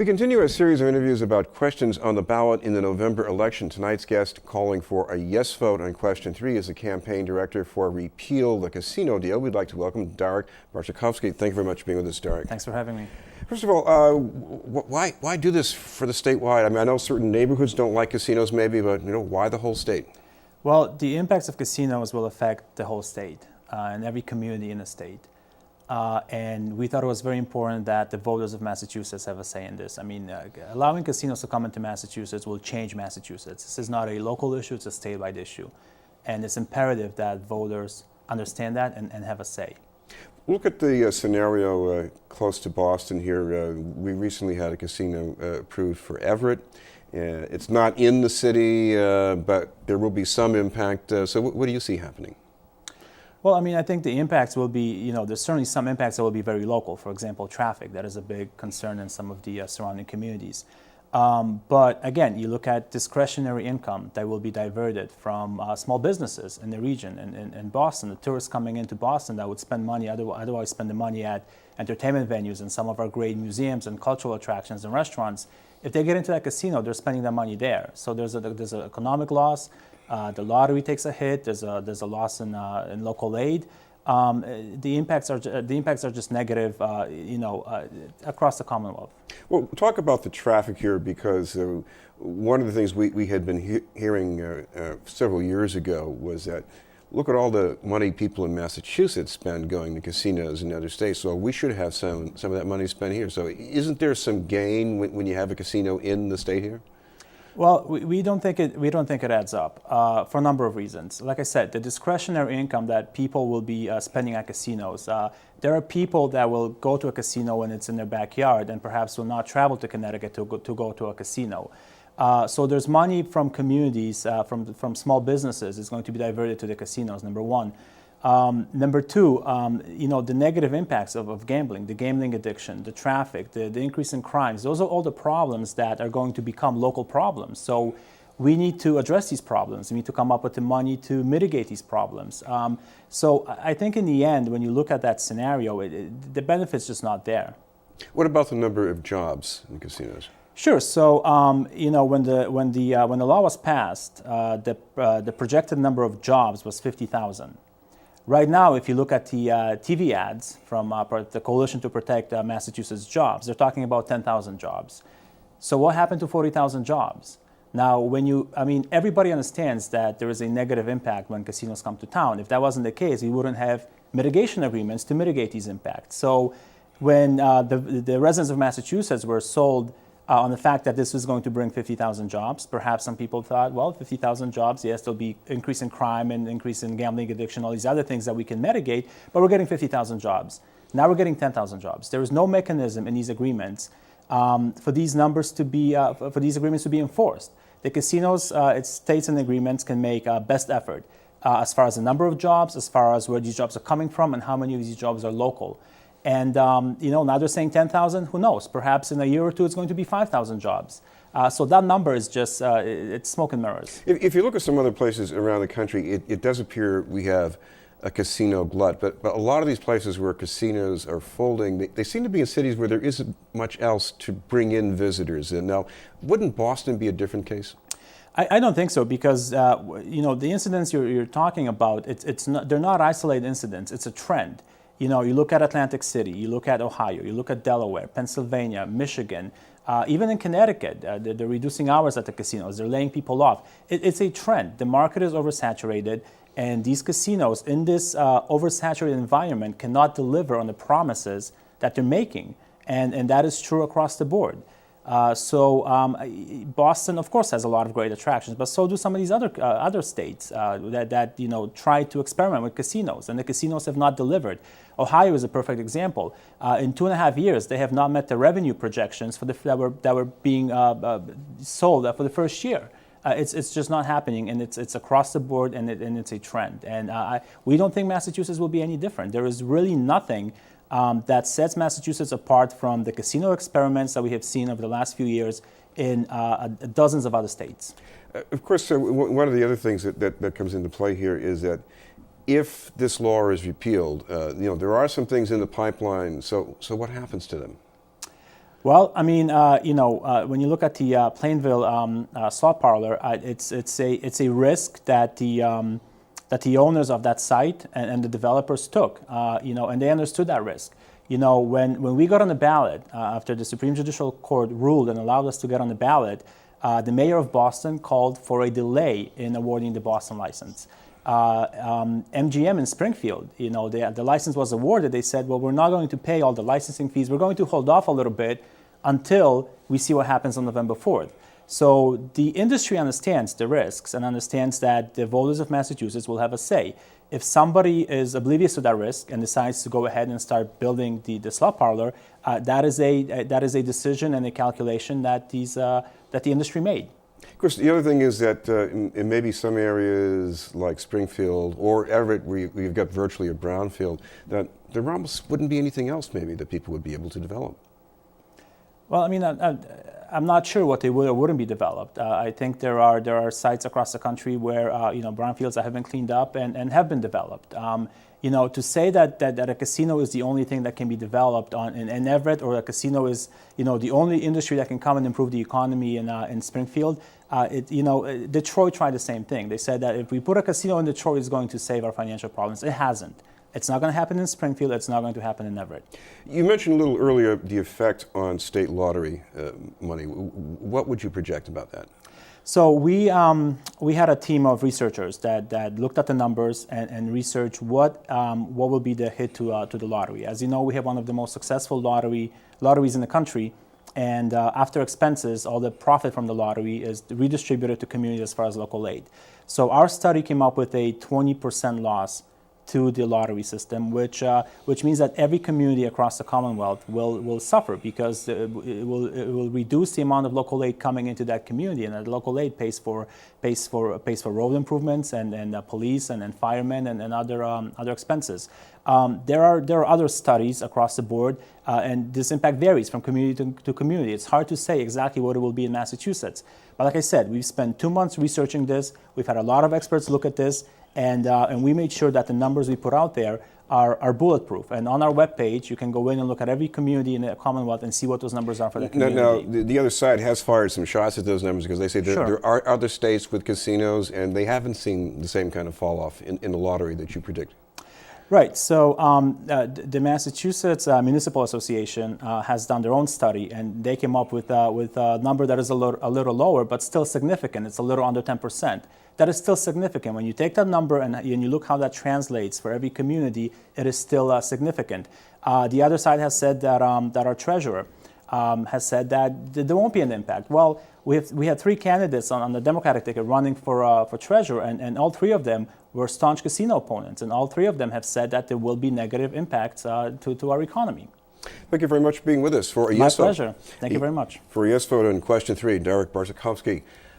We continue a series of interviews about questions on the ballot in the November election. Tonight's guest calling for a yes vote on question 3 is the campaign director for Repeal, the casino deal. We'd like to welcome Darek Barcikowski. Thank you very much for being with us, Darek. Thanks for having me. First of all, why do this for the statewide? I mean, I know certain neighborhoods don't like casinos maybe, but why the whole state? Well, the impacts of casinos will affect the whole state and every community in the state. And we thought it was very important that the voters of Massachusetts have a say in this. I mean, allowing casinos to come into Massachusetts will change Massachusetts. This is not a local issue, it's a statewide issue. And it's imperative that voters understand that and have a say. Look at the scenario close to Boston here. We recently had a casino approved for Everett. It's not in the city, but there will be some impact. So what do you see happening? Well, I mean, I think the impacts will be, there's certainly some impacts that will be very local. For example, traffic, that is a big concern in some of the surrounding communities. But again, you look at discretionary income that will be diverted from small businesses in the region. In Boston, the tourists coming into Boston that would spend money, otherwise spend the money at entertainment venues and some of our great museums and cultural attractions and restaurants. If they get into that casino, they're spending their money there. So there's an economic loss. The lottery takes a hit. There's a loss in local aid. The impacts are just negative, across the Commonwealth. Well, talk about the traffic here, because one of the things we had been hearing several years ago was that look at all the money people in Massachusetts spend going to casinos in other states. So we should have some of that money spent here. So isn't there some gain when you have a casino in the state here? Well, we don't think it adds up for a number of reasons. Like I said, the discretionary income that people will be spending at casinos. There are people that will go to a casino when it's in their backyard and perhaps will not travel to Connecticut to go to a casino. So there's money from communities, from small businesses is going to be diverted to the casinos, number one. Number two, the negative impacts of gambling, the gambling addiction, the traffic, the increase in crimes, those are all the problems that are going to become local problems. So we need to address these problems. We need to come up with the money to mitigate these problems. So I think in the end, when you look at that scenario, the benefit's just not there. What about the number of jobs in casinos? Sure. So, when the law was passed, the projected number of jobs was 50,000. Right now, if you look at the TV ads from the Coalition to Protect Massachusetts Jobs, they're talking about 10,000 jobs. So what happened to 40,000 jobs? Now, everybody understands that there is a negative impact when casinos come to town. If that wasn't the case, we wouldn't have mitigation agreements to mitigate these impacts. So when the residents of Massachusetts were sold on the fact that this was going to bring 50,000 jobs. Perhaps some people thought, well, 50,000 jobs, yes, there'll be increase in crime and increase in gambling addiction, all these other things that we can mitigate, but we're getting 50,000 jobs. Now we're getting 10,000 jobs. There is no mechanism in these agreements for these numbers to be, for these agreements to be enforced. The casinos, its states and agreements can make best effort as far as the number of jobs, as far as where these jobs are coming from, and how many of these jobs are local. And, now they're saying 10,000, who knows? Perhaps in a year or two, it's going to be 5,000 jobs. So that number is just, it's smoke and mirrors. If you look at some other places around the country, it does appear we have a casino glut. But a lot of these places where casinos are folding, they seem to be in cities where there isn't much else to bring in visitors. And now, wouldn't Boston be a different case? I don't think so, because the incidents you're talking about, they're not isolated incidents. It's a trend. You look at Atlantic City, you look at Ohio, you look at Delaware, Pennsylvania, Michigan, even in Connecticut, they're reducing hours at the casinos, they're laying people off. It's a trend. The market is oversaturated, and these casinos in this oversaturated environment cannot deliver on the promises that they're making, and that is true across the board. Boston, of course, has a lot of great attractions, but so do some of these other states that try to experiment with casinos, and the casinos have not delivered. Ohio is a perfect example. In 2.5 years, they have not met the revenue projections that were being sold for the first year. It's just not happening, and it's across the board, and it's a trend. And we don't think Massachusetts will be any different. There is really nothing that sets Massachusetts apart from the casino experiments that we have seen over the last few years in dozens of other states. Of course, one of the other things that comes into play here is that if this law is repealed, there are some things in the pipeline. So what happens to them? Well, I mean, when you look at the Plainville slot parlor, it's a risk that the owners of that site and the developers took, and they understood that risk. When we got on the ballot after the Supreme Judicial Court ruled and allowed us to get on the ballot, the mayor of Boston called for a delay in awarding the Boston license. MGM in Springfield, the license was awarded. They said, well, we're not going to pay all the licensing fees. We're going to hold off a little bit until we see what happens on November 4th. So the industry understands the risks and understands that the voters of Massachusetts will have a say. If somebody is oblivious to that risk and decides to go ahead and start building the slot parlor, that is a decision and a calculation that the industry made. Of course, the other thing is that in maybe some areas like Springfield or Everett, where you've got virtually a brownfield, that there almost wouldn't be anything else maybe that people would be able to develop. Well, I mean, I'm not sure what they would or wouldn't be developed. I think there are sites across the country where brownfields that have been cleaned up and have been developed. To say that a casino is the only thing that can be developed in Everett, or a casino is the only industry that can come and improve the economy in Springfield. Detroit tried the same thing. They said that if we put a casino in Detroit, it's going to save our financial problems. It hasn't. It's not going to happen in Springfield. It's not going to happen in Everett. You mentioned a little earlier the effect on state lottery money. What would you project about that? So we had a team of researchers that looked at the numbers and researched what will be the hit to the lottery. As you know, we have one of the most successful lotteries in the country, and after expenses, all the profit from the lottery is redistributed to communities as far as local aid. So our study came up with a 20% loss to the lottery system, which means that every community across the Commonwealth will suffer, because it will reduce the amount of local aid coming into that community, and that local aid pays for road improvements and police and firemen and other expenses. There are other studies across the board, and this impact varies from community to community. It's hard to say exactly what it will be in Massachusetts. But like I said, we've spent 2 months researching this. We've had a lot of experts look at this. And we made sure that the numbers we put out there are bulletproof. And on our webpage, you can go in and look at every community in the Commonwealth and see what those numbers are for that community. Now, the other side has fired some shots at those numbers, because they say there are other states with casinos, and they haven't seen the same kind of fall off in the lottery that you predict. Right. So the Massachusetts Municipal Association has done their own study, and they came up with a number that is a little lower, but still significant. It's a little under 10%. That is still significant. When you take that number and you look how that translates for every community, it is still significant. The other side has said that our treasurer has said that there won't be an impact. Well, we had 3 candidates on the Democratic ticket running for treasurer, and all 3 of them were staunch casino opponents, and all 3 of them have said that there will be negative impacts to our economy. Thank you very much for being with us. For a My yes vote. pleasure. Thank you very much. For a yes vote on question 3, Darek Barcikowski.